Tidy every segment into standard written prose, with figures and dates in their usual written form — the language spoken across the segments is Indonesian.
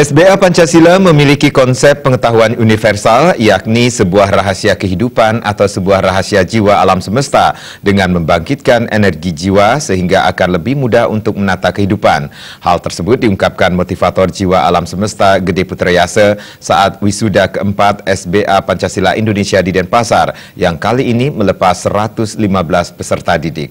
SBA Pancasila memiliki konsep pengetahuan universal, yakni sebuah rahasia kehidupan atau sebuah rahasia jiwa alam semesta dengan membangkitkan energi jiwa sehingga akan lebih mudah untuk menata kehidupan. Hal tersebut diungkapkan motivator jiwa alam semesta Gede Putrayasa saat wisuda keempat SBA Pancasila Indonesia di Denpasar yang kali ini melepas 115 peserta didik.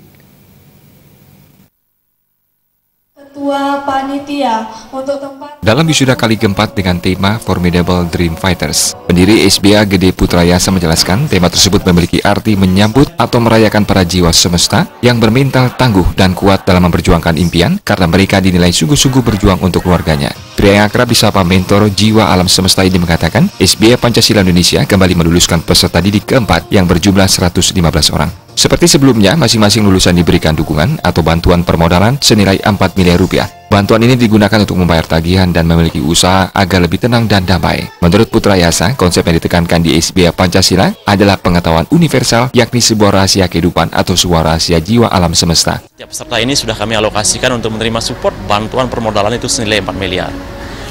Ketua Panitia untuk tempat dalam wisuda kali keempat dengan tema Formidable Dream Fighters, pendiri SBA Gede Putrayasa menjelaskan tema tersebut memiliki arti menyambut atau merayakan para jiwa semesta yang bermental tangguh dan kuat dalam memperjuangkan impian karena mereka dinilai sungguh-sungguh berjuang untuk keluarganya. Pria yang akrab disapa mentor jiwa alam semesta ini mengatakan SBA Pancasila Indonesia kembali meluluskan peserta didik keempat yang berjumlah 115 orang. Seperti sebelumnya, masing-masing lulusan diberikan dukungan atau bantuan permodalan senilai 4 miliar rupiah. Bantuan ini digunakan untuk membayar tagihan dan memiliki usaha agar lebih tenang dan damai. Menurut Putrayasa, konsep yang ditekankan di SBA Pancasila adalah pengetahuan universal, yakni sebuah rahasia kehidupan atau sebuah rahasia jiwa alam semesta. Setiap peserta ini sudah kami alokasikan untuk menerima support bantuan permodalan itu senilai 4 miliar.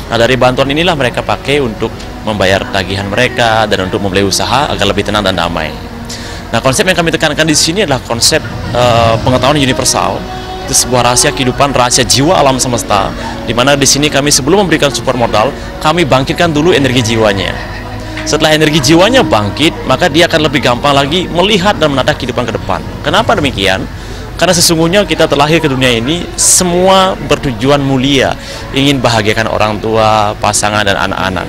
Nah, dari bantuan inilah mereka pakai untuk membayar tagihan mereka dan untuk memulai usaha agar lebih tenang dan damai. Nah, konsep yang kami tekankan di sini adalah konsep pengetahuan universal. Itu sebuah rahasia kehidupan, rahasia jiwa alam semesta. Di mana di sini kami sebelum memberikan support modal, kami bangkitkan dulu energi jiwanya. Setelah energi jiwanya bangkit, maka dia akan lebih gampang lagi melihat dan menata kehidupan ke depan. Kenapa demikian? Karena sesungguhnya kita terlahir ke dunia ini semua bertujuan mulia, ingin bahagiakan orang tua, pasangan, dan anak-anak.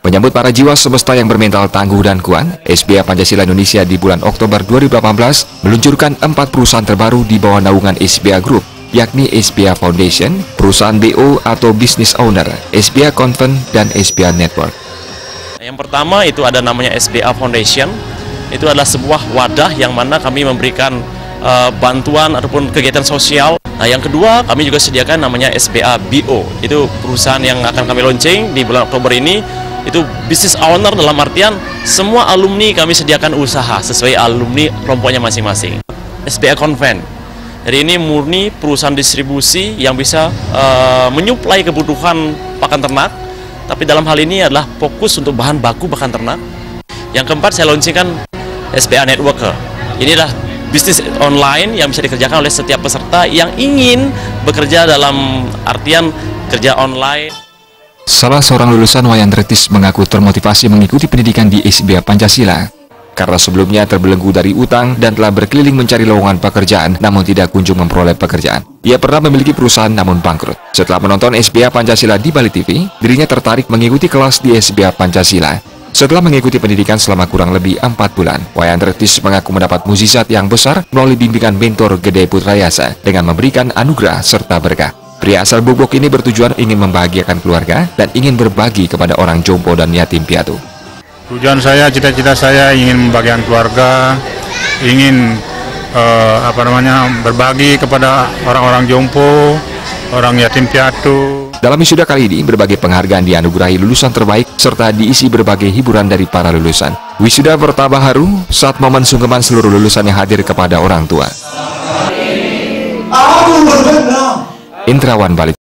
Menyambut para jiwa semesta yang bermental tangguh dan kuat, SBA Pancasila Indonesia di bulan Oktober 2018 meluncurkan 4 perusahaan terbaru di bawah naungan SBA Group, yakni SBA Foundation, perusahaan BO atau Business Owner, SBA Convent, dan SBA Network. Yang pertama itu ada namanya SBA Foundation, itu adalah sebuah wadah yang mana kami memberikan bantuan ataupun kegiatan sosial. Nah, yang kedua kami juga sediakan namanya SBA BO, itu perusahaan yang akan kami launching di bulan Oktober ini. Itu business owner dalam artian semua alumni kami sediakan usaha sesuai alumni kelompoknya masing-masing. SBA Convent, jadi ini murni perusahaan distribusi yang bisa menyuplai kebutuhan pakan ternak, tapi dalam hal ini adalah fokus untuk bahan baku pakan ternak. Yang keempat saya launchingkan SBA Networker. Ini adalah bisnis online yang bisa dikerjakan oleh setiap peserta yang ingin bekerja dalam artian kerja online. Salah seorang lulusan Wayan Tretis mengaku termotivasi mengikuti pendidikan di SBA Pancasila karena sebelumnya terbelenggu dari utang dan telah berkeliling mencari lowongan pekerjaan namun tidak kunjung memperoleh pekerjaan. Ia pernah memiliki perusahaan namun bangkrut. Setelah menonton SBA Pancasila di Bali TV, dirinya tertarik mengikuti kelas di SBA Pancasila. Setelah mengikuti pendidikan selama kurang lebih 4 bulan, Wayan Tretis mengaku mendapat mukjizat yang besar melalui bimbingan mentor Gede Putrayasa dengan memberikan anugerah serta berkah. Pria asal Bobok ini bertujuan ingin membahagiakan keluarga dan ingin berbagi kepada orang jompo dan yatim piatu. Tujuan saya, cita-cita saya ingin membagikan keluarga, ingin berbagi kepada orang-orang jompo, orang yatim piatu. Dalam wisuda kali ini, berbagai penghargaan dianugerahi lulusan terbaik serta diisi berbagai hiburan dari para lulusan. Wisuda bertambah haru saat momen sungkeman seluruh lulusan yang hadir kepada orang tua. Indrawan Bali.